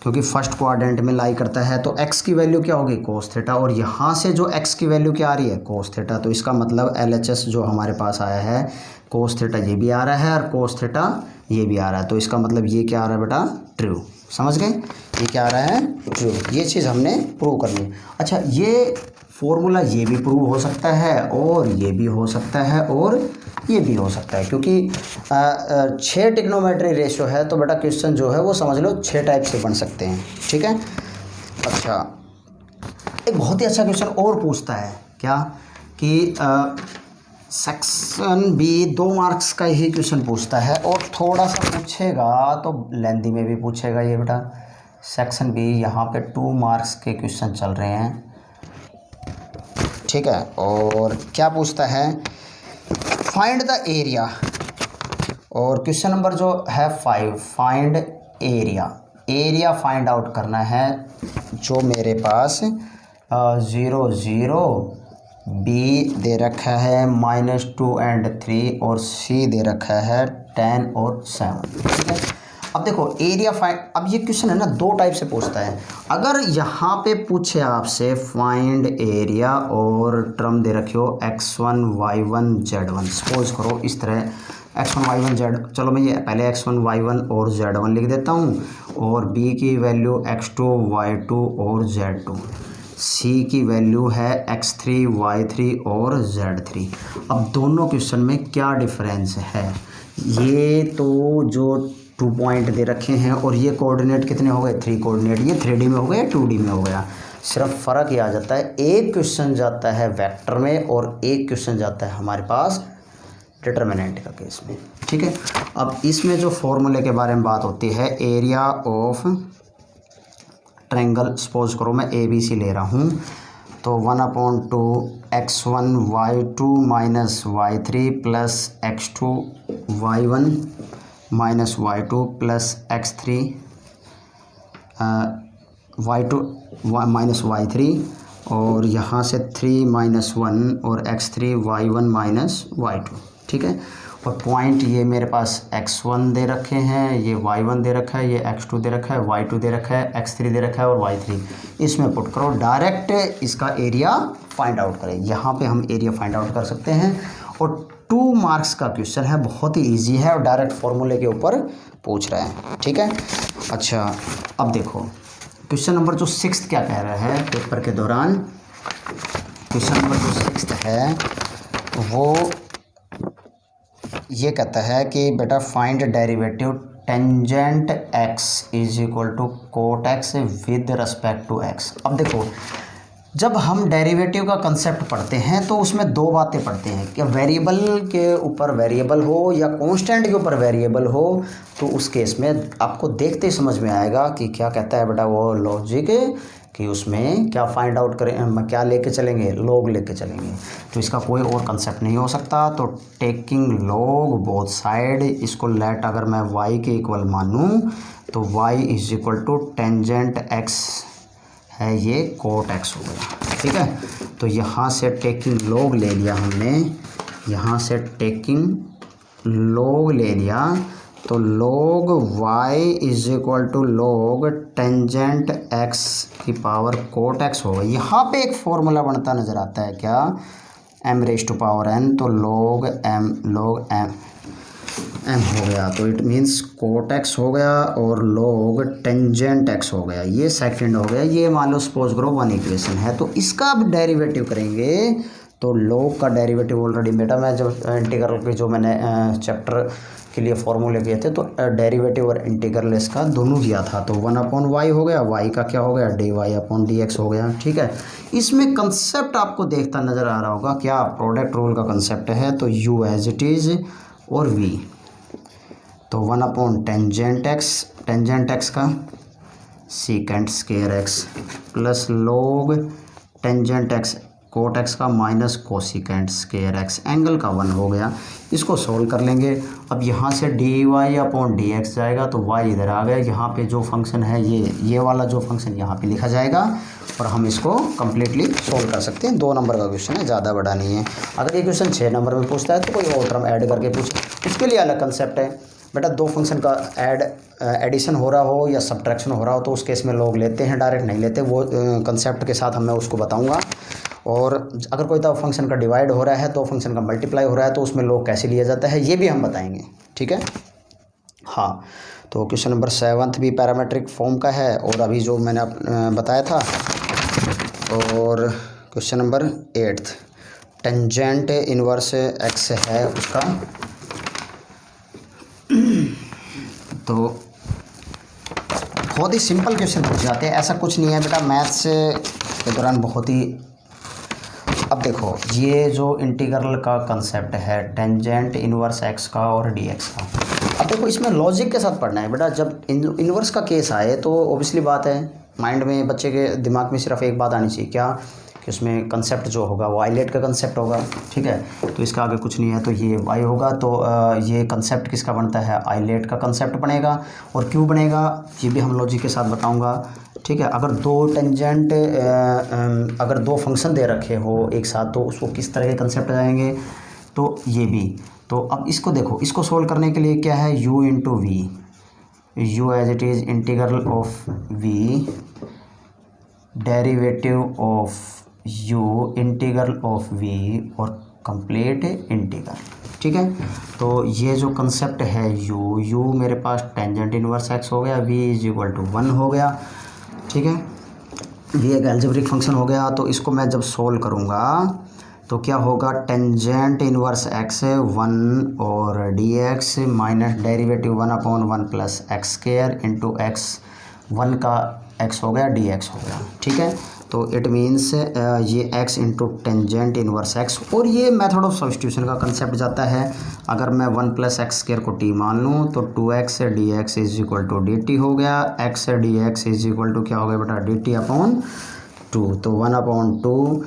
क्योंकि फर्स्ट क्वाड्रेंट में लाई करता है। तो x की वैल्यू क्या होगी, कोस थीटा, और यहाँ से जो x की वैल्यू क्या आ रही है, कोस थीटा। तो इसका मतलब LHS जो हमारे पास आया है, कोस थीटा ये भी आ रहा है और कोस थीटा ये भी आ रहा है। तो इसका मतलब ये क्या आ रहा है बेटा, ट्रू। समझ गए, ये क्या आ रहा है, ट्रू। ये चीज़ हमने प्रूव करनी है। अच्छा, ये फॉर्मूला ये भी प्रूव हो सकता है, और ये भी हो सकता है, और ये भी हो सकता है, क्योंकि 6 ट्रिग्नोमेट्री रेशियो है। तो बेटा क्वेश्चन जो है वो समझ लो 6 टाइप से बन सकते हैं, ठीक है। अच्छा, एक बहुत ही अच्छा क्वेश्चन और पूछता है क्या कि सेक्शन बी 2 मार्क्स का ही क्वेश्चन पूछता है और थोड़ा सा पूछेगा तो लेंथी में भी पूछेगा ये बेटा। सेक्शन बी यहाँ पे 2 मार्क्स के क्वेश्चन चल रहे हैं, ठीक है। और क्या पूछता है, फाइंड द एरिया, और क्वेश्चन नंबर जो है 5, find area. Area find out करना है जो मेरे पास 0 0 बी दे रखा है -2 और 3 और सी दे रखा है 10 और 7, ठीक है। अब देखो एरिया फाइंड, अब ये क्वेश्चन है ना 2 टाइप से पूछता है। अगर यहाँ पे पूछे आपसे फाइंड एरिया और टर्म दे रखी हो x1 y1 z1, सपोज करो इस तरह x1 y1 z, चलो मैं ये पहले x1 y1 और z1 लिख देता हूँ, और b की वैल्यू x2 y2 और z2, c की वैल्यू है x3 y3 और z3। अब दोनों क्वेश्चन में क्या डिफरेंस है, ये तो जो 2 पॉइंट दे रखे हैं और ये कोऑर्डिनेट कितने हो गए, 3 कोऑर्डिनेट, ये 3D में हो गया 2D में हो गया। सिर्फ फ़र्क ये आ जाता है, एक क्वेश्चन जाता है वेक्टर में और एक क्वेश्चन जाता है हमारे पास डिटर्मिनेंट का केस में, ठीक है। अब इसमें जो फॉर्मूले के बारे में बात होती है, एरिया ऑफ ट्रायंगल, सपोज करो मैं ABC ले रहा हूँ, तो 1/2 x1 y2 minus y3 plus x2 y1 minus y2 plus x3 y2 minus y3, और यहाँ से 3 माइनस 1 और x3 y1 माइनस y2, ठीक है। और पॉइंट ये मेरे पास x1 दे रखे हैं, ये y1 दे रखा है, ये x2 दे रखा है, y2 दे रखा है, x3 दे रखा है और y3, इसमें पुट करो, डायरेक्ट इसका एरिया फाइंड आउट करें। यहाँ पे हम एरिया फाइंड आउट कर सकते हैं। और 2 मार्क्स का क्वेश्चन है, बहुत ही ईजी है और डायरेक्ट फॉर्मूले के ऊपर पूछ रहा है, ठीक है। अच्छा अब देखो क्वेश्चन नंबर जो 6 क्या कह रहा है पेपर के दौरान, क्वेश्चन नंबर जो 6 है वो ये कहता है कि बेटा find derivative tangent x is equal to cot x with respect to x। अब देखो जब हम डेरिवेटिव का कंसेप्ट पढ़ते हैं तो उसमें 2 बातें पढ़ते हैं कि वेरिएबल के ऊपर वेरिएबल हो या कांस्टेंट के ऊपर वेरिएबल हो, तो उस केस में आपको देखते ही समझ में आएगा कि क्या कहता है बेटा वो लॉजिक, कि उसमें क्या फाइंड आउट करें, क्या लेके चलेंगे, लॉग लेके चलेंगे। तो इसका कोई और कंसेप्ट नहीं हो सकता। तो टेकिंग लॉग बोथ साइड, इसको लेट अगर मैं y के इक्वल मानूं तो y is equal to tangent x है, ये कोट x हो गया, ठीक है। तो यहाँ से टेकिंग लॉग ले लिया हमने, यहाँ से टेकिंग लॉग ले लिया, तो log y is equal to log tangent x की पावर कोट x होगा। यहाँ पे एक फॉर्मूला बनता नज़र आता है क्या, m raise to power n, तो log m हो गया, तो इट मीन्स कोट x हो गया और log टेंजेंट x हो गया, ये सेकंड हो गया। ये मान लो सपोज करो 1 इक्वेशन है, तो इसका अब डेरिवेटिव करेंगे तो log का डेरिवेटिव ऑलरेडी बेटा मैं जब इंटीग्रल के जो मैंने चैप्टर के लिए फॉर्मूले किए थे तो डेरिवेटिव और इंटीग्रल इसका दोनों किया था, तो 1/y हो गया, y का क्या हो गया dy/dx हो गया, ठीक है। इसमें कंसेप्ट आपको देखता नज़र आ रहा होगा क्या, प्रोडक्ट रूल का कंसेप्ट है, तो u एज इट इज़ और v, तो 1/टेंजेंट x का secant square x plus log tangent x cot x का minus cosecant square x, angle का 1 हो गया। इसको सोल्व कर लेंगे। अब यहाँ से dy/dx जाएगा तो y इधर आ गया, यहाँ पे जो फंक्शन है ये वाला जो फंक्शन यहाँ पे लिखा जाएगा और हम इसको कम्प्लीटली सोल्व कर सकते हैं। 2 नंबर का क्वेश्चन है, ज़्यादा बड़ा नहीं है। अगर ये क्वेश्चन 6 नंबर में पूछता है तो कोई और टर्म ऐड करके पूछे, उसके लिए अलग कंसेप्ट है बेटा। 2 फंक्शन का एडिशन हो रहा हो या सब्ट्रैक्शन हो रहा हो तो उस केस में लोग लेते हैं, डायरेक्ट नहीं लेते, वो कंसेप्ट के साथ मैं उसको बताऊंगा। और अगर कोई तो फंक्शन का डिवाइड हो रहा है तो फंक्शन का मल्टीप्लाई हो रहा है तो उसमें लोग कैसे लिया जाता है ये भी हम बताएंगे, ठीक है। हाँ, तो क्वेश्चन नंबर 7 भी पैरामेट्रिक फॉर्म का है और अभी जो मैंने बताया था। और question number 8 tangent inverse x है उसका, तो बहुत ही सिंपल क्वेश्चन पूछ जाते हैं, ऐसा कुछ नहीं है बेटा। मैथ्स के दौरान बहुत ही अब देखो ये जो इंटीग्रल का कंसेप्ट है टेंजेंट इनवर्स एक्स का और डी एक्स का। अब देखो इसमें लॉजिक के साथ पढ़ना है बेटा। जब इनवर्स का केस आए तो ओबियसली बात है माइंड में बच्चे के दिमाग में सिर्फ एक बात आनी चाहिए, क्या कि उसमें कंसेप्ट जो होगा वो आइलेट का कंसेप्ट होगा, ठीक है। तो इसका आगे कुछ नहीं है, तो ये वाई होगा। तो ये कंसेप्ट किसका बनता है, आइलेट का कंसेप्ट बनेगा। और क्यों बनेगा ये भी हम लॉजिक के साथ बताऊंगा, ठीक है। अगर दो टेंजेंट अगर दो फंक्शन दे रखे हो एक साथ तो उसको किस तरह के कंसेप्ट आएंगे, तो ये भी। तो अब इसको देखो, इसको सोल्व करने के लिए क्या है, u into v, u as it is integral of v derivative of u integral of v और कंप्लीट इंटीग्रल, ठीक है। तो ये जो कंसेप्ट है u मेरे पास टेंजेंट इनवर्स x हो गया, v इज इक्वल टू 1 हो गया, ठीक है। v एक अलजेब्रिक फंक्शन हो गया। तो इसको मैं जब सोल्व करूँगा तो क्या होगा, टेंजेंट इनवर्स x 1 और dx minus derivative 1/1 plus x square into x, 1 का x हो गया dx हो गया, ठीक है। तो इट मीन्स ये x into tangent inverse x, और ये मेथड ऑफ सब्स्टिट्यूशन का कंसेप्ट जाता है। अगर मैं 1 प्लस एक्स स्क्वायर को t मान लूँ तो 2x dx is equal to dt हो गया, x dx is equal to क्या हो गया बेटा, dt अपॉन 2। तो 1/2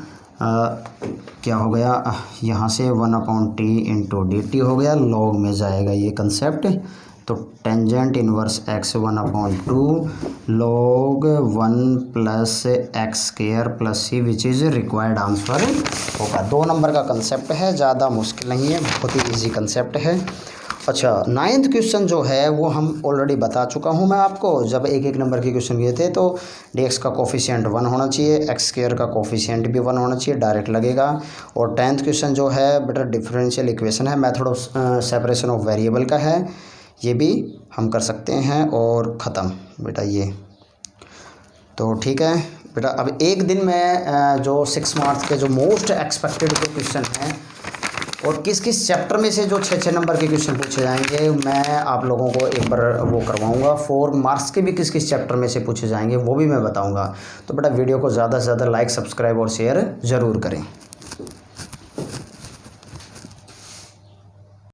क्या हो गया यहाँ से 1/t इंटू dt हो गया, लॉग में जाएगा ये कंसेप्ट। तो tangent inverse x 1/2 log 1 plus x square plus c which is required answer होगा। 2 नंबर का कंसेप्ट है, ज़्यादा मुश्किल नहीं है, बहुत ही इजी कंसेप्ट है। अच्छा 9th क्वेश्चन जो है वो हम ऑलरेडी बता चुका हूँ मैं आपको। जब एक नंबर के क्वेश्चन किए थे तो dx का कोफिशिएंट 1 होना चाहिए, एक्स स्क्वायर का कोफिशिएंट भी 1 होना चाहिए, डायरेक्ट लगेगा। और 10th क्वेश्चन जो है बेटा डिफरेंशियल इक्वेशन है, method of separation of variable का है, ये भी हम कर सकते हैं। और ख़त्म बेटा ये। तो ठीक है बेटा, अब एक दिन में जो 6 मार्क्स के जो मोस्ट एक्सपेक्टेड जो क्वेश्चन हैं और किस किस चैप्टर में से जो 6 नंबर के क्वेश्चन पूछे जाएंगे मैं आप लोगों को एक बार वो करवाऊंगा। 4 मार्क्स के भी किस किस चैप्टर में से पूछे जाएंगे वो भी मैं बताऊंगा। तो बेटा वीडियो को ज़्यादा से ज़्यादा लाइक, सब्सक्राइब और शेयर ज़रूर करें।